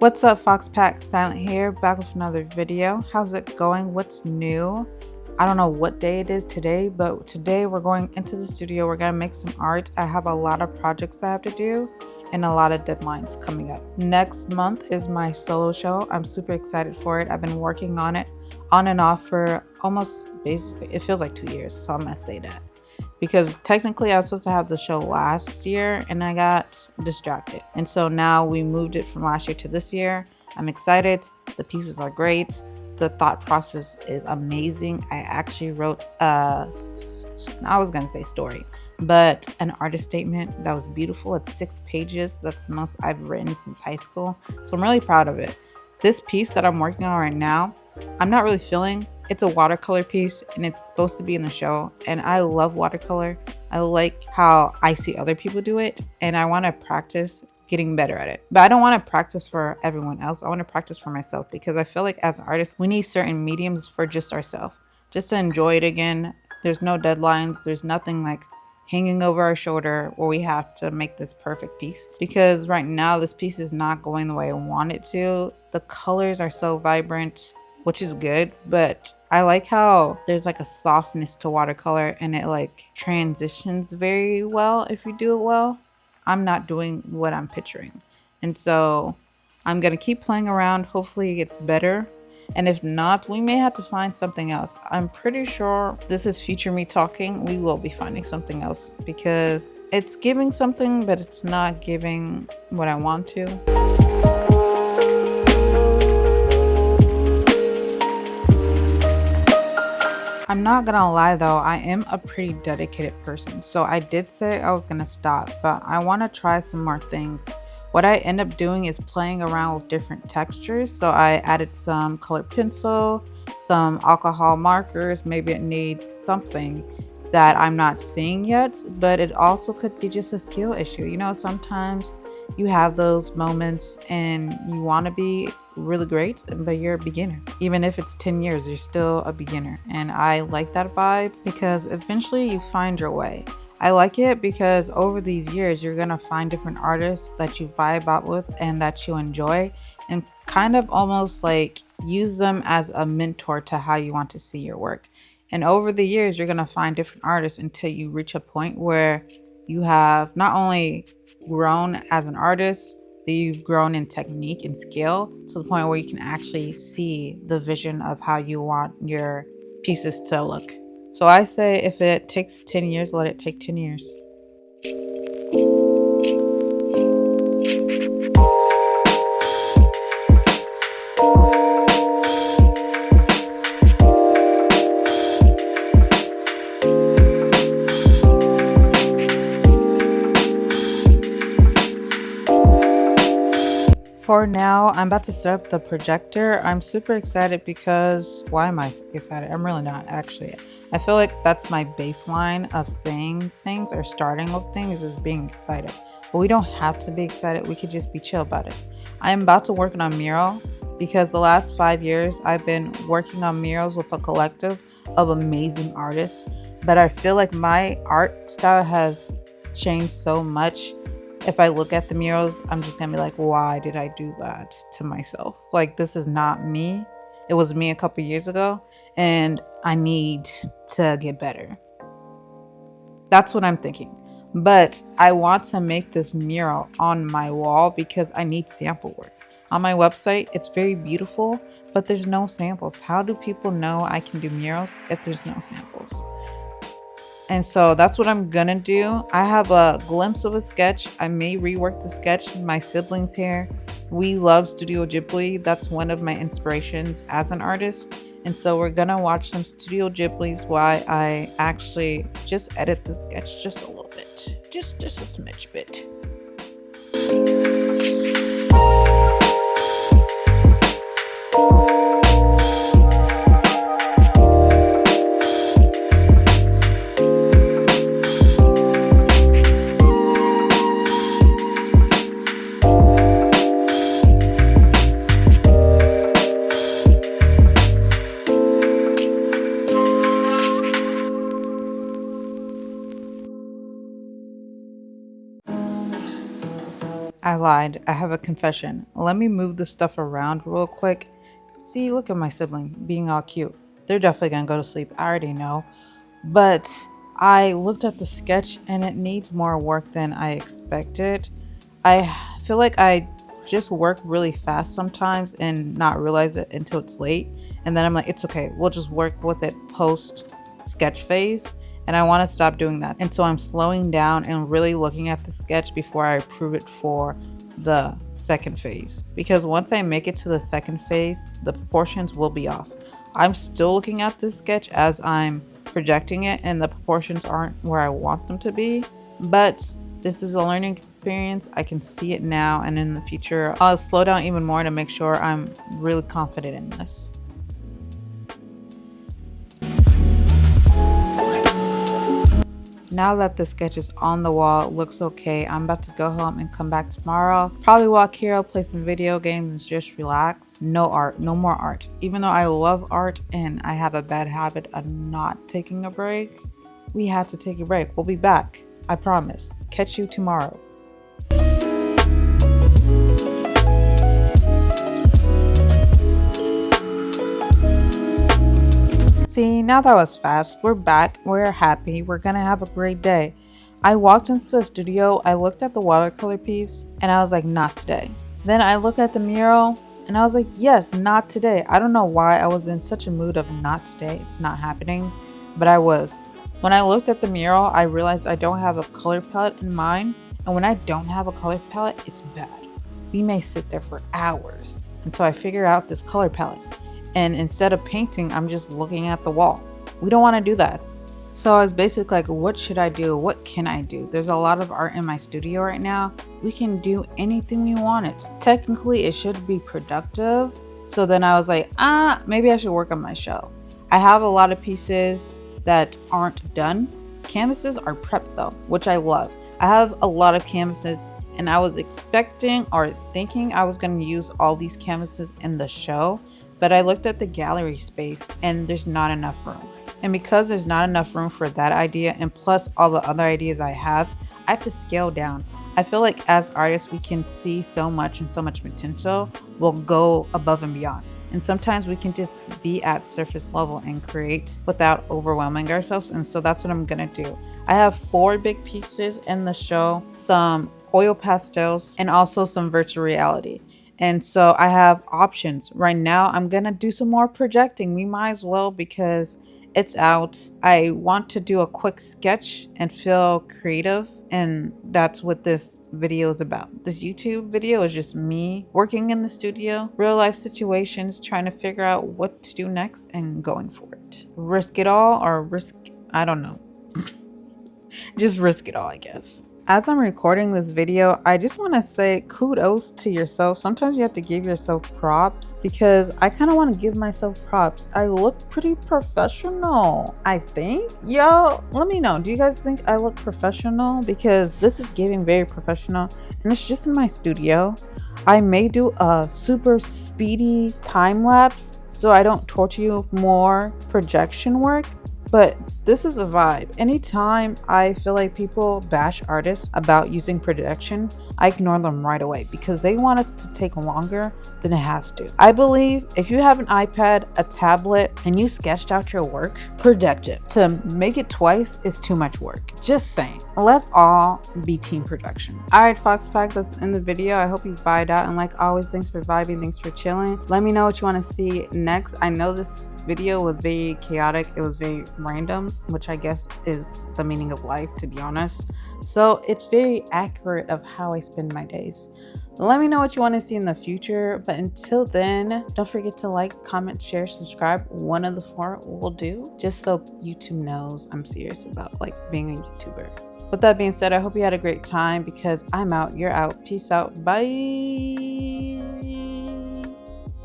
What's up, FoxPack? Silent here, back with another video. How's it going? What's new? I don't know what day it is today, but today we're going into the studio. We're gonna make some art. I have a lot of projects I have to do and a lot of deadlines coming up. Next month is my solo show. I'm super excited for it. I've been working on it on and off for almost, basically, it feels like 2 years, so I'm gonna say that. Because technically I was supposed to have the show last year and I got distracted. And so now we moved it from last year to this year. I'm excited. The pieces are great. The thought process is amazing. I actually wrote I was gonna say story, but an artist statement that was beautiful. It's 6 pages. That's the most I've written since high school. So I'm really proud of it. This piece that I'm working on right now, I'm not really feeling. It's a watercolor piece and it's supposed to be in the show, and I love watercolor. I like how I see other people do it, and I want to practice getting better at it. But I don't want to practice for everyone else. I want to practice for myself, because I feel like as artists, we need certain mediums for just ourselves, just to enjoy it again. There's no deadlines. There's nothing like hanging over our shoulder where we have to make this perfect piece, because right now this piece is not going the way I want it to. The colors are so vibrant, which is good, but I like how there's like a softness to watercolor and it like transitions very well if you do it well. I'm not doing what I'm picturing. And so I'm gonna keep playing around. Hopefully it gets better. And if not, we may have to find something else. I'm pretty sure this is future me talking. We will be finding something else, because it's giving something, but it's not giving what I want to. I'm not gonna lie though, I am a pretty dedicated person. So I did say I was gonna stop, but I wanna try some more things. What I end up doing is playing around with different textures. So I added some colored pencil, some alcohol markers. Maybe it needs something that I'm not seeing yet, but it also could be just a skill issue. You know, sometimes you have those moments and you want to be really great, but you're a beginner. Even if it's 10 years, you're still a beginner. And I like that vibe, because eventually you find your way. I like it because over these years, you're going to find different artists that you vibe out with and that you enjoy, and kind of almost like use them as a mentor to how you want to see your work. And over the years, you're going to find different artists until you reach a point where you have not only grown as an artist, but you've grown in technique and skill to the point where you can actually see the vision of how you want your pieces to look. So I say if it takes 10 years, let it take 10 years. For now, I'm about to set up the projector. I'm super excited because, why am I excited? I'm really not, actually. I feel like that's my baseline of saying things or starting with things, is being excited. But we don't have to be excited. We could just be chill about it. I am about to work on Mural, because the last 5 years I've been working on murals with a collective of amazing artists. But I feel like my art style has changed so much. If I look at the murals, I'm just gonna be like, why did I do that to myself? Like, this is not me. It was me a couple years ago, and I need to get better. That's what I'm thinking. But I want to make this mural on my wall because I need sample work. On my website, it's very beautiful, but there's no samples. How do people know I can do murals if there's no samples? And so that's what I'm gonna do. I have a glimpse of a sketch. I may rework the sketch. My siblings here, we love Studio Ghibli. That's one of my inspirations as an artist. And so we're gonna watch some Studio Ghiblis while I actually just edit the sketch just a little bit. Just a smidge bit. I lied. I have a confession. Let me move this stuff around real quick. See, look at my sibling being all cute. They're definitely gonna go to sleep. I already know. But I looked at the sketch and it needs more work than I expected. I feel like I just work really fast sometimes and not realize it until it's late. And then I'm like, it's okay. We'll just work with it post sketch phase. And I want to stop doing that. And so I'm slowing down and really looking at the sketch before I approve it for the second phase. Because once I make it to the second phase, the proportions will be off. I'm still looking at this sketch as I'm projecting it and the proportions aren't where I want them to be. But this is a learning experience. I can see it now, and in the future, I'll slow down even more to make sure I'm really confident in this. Now that the sketch is on the wall, it looks okay. I'm about to go home and come back tomorrow. Probably walk here, play some video games, and just relax. No art, no more art. Even though I love art and I have a bad habit of not taking a break, we had to take a break. We'll be back. I promise. Catch you tomorrow. See, now that was fast. We're back. We're happy. We're gonna have a great day. I walked into the studio. I looked at the watercolor piece and I was like, not today. Then I looked at the mural and I was like, yes, not today. I don't know why I was in such a mood of not today. It's not happening, but I was. When I looked at the mural, I realized I don't have a color palette in mind. And when I don't have a color palette, it's bad. We may sit there for hours until I figure out this color palette. And instead of painting, I'm just looking at the wall. We don't want to do that. So I was basically like, what should I do? What can I do? There's a lot of art in my studio right now. We can do anything we wanted. Technically, it should be productive. So then I was like, maybe I should work on my show. I have a lot of pieces that aren't done. Canvases are prepped though, which I love. I have a lot of canvases and I was expecting or thinking I was going to use all these canvases in the show. But I looked at the gallery space and there's not enough room. And because there's not enough room for that idea and plus all the other ideas I have to scale down. I feel like as artists, we can see so much and so much potential. We'll go above and beyond. And sometimes we can just be at surface level and create without overwhelming ourselves. And so that's what I'm gonna do. I have 4 big pieces in the show, some oil pastels, and also some virtual reality. And so I have options. Right now, I'm going to do some more projecting. We might as well because it's out. I want to do a quick sketch and feel creative. And that's what this video is about. This YouTube video is just me working in the studio, real life situations, trying to figure out what to do next and going for it. Risk it all or risk, I don't know. Just risk it all, I guess. As I'm recording this video, I just want to say kudos to yourself. Sometimes you have to give yourself props because I kind of want to give myself props. I look pretty professional, I think. Yo, let me know. Do you guys think I look professional? Because this is giving very professional and it's just in my studio. I may do a super speedy time lapse so I don't torture you with more projection work. But this is a vibe. Anytime I feel like people bash artists about using projection, I ignore them right away because they want us to take longer than it has to. I believe if you have an iPad, a tablet, and you sketched out your work, project it. To make it twice is too much work. Just saying. Let's all be team production. All right, FoxPack, that's in the video. I hope you vibed out. And like always, thanks for vibing. Thanks for chilling. Let me know what you want to see next. I know this video was very chaotic. It was very random, which I guess is the meaning of life, to be honest. So it's very accurate of how I spend my days. Let me know what you want to see in the future. But until then, don't forget to like, comment, share, subscribe. One of the 4 will do, just so YouTube knows I'm serious about like being a YouTuber. With that being said, I hope you had a great time because I'm out, you're out. Peace out. Bye.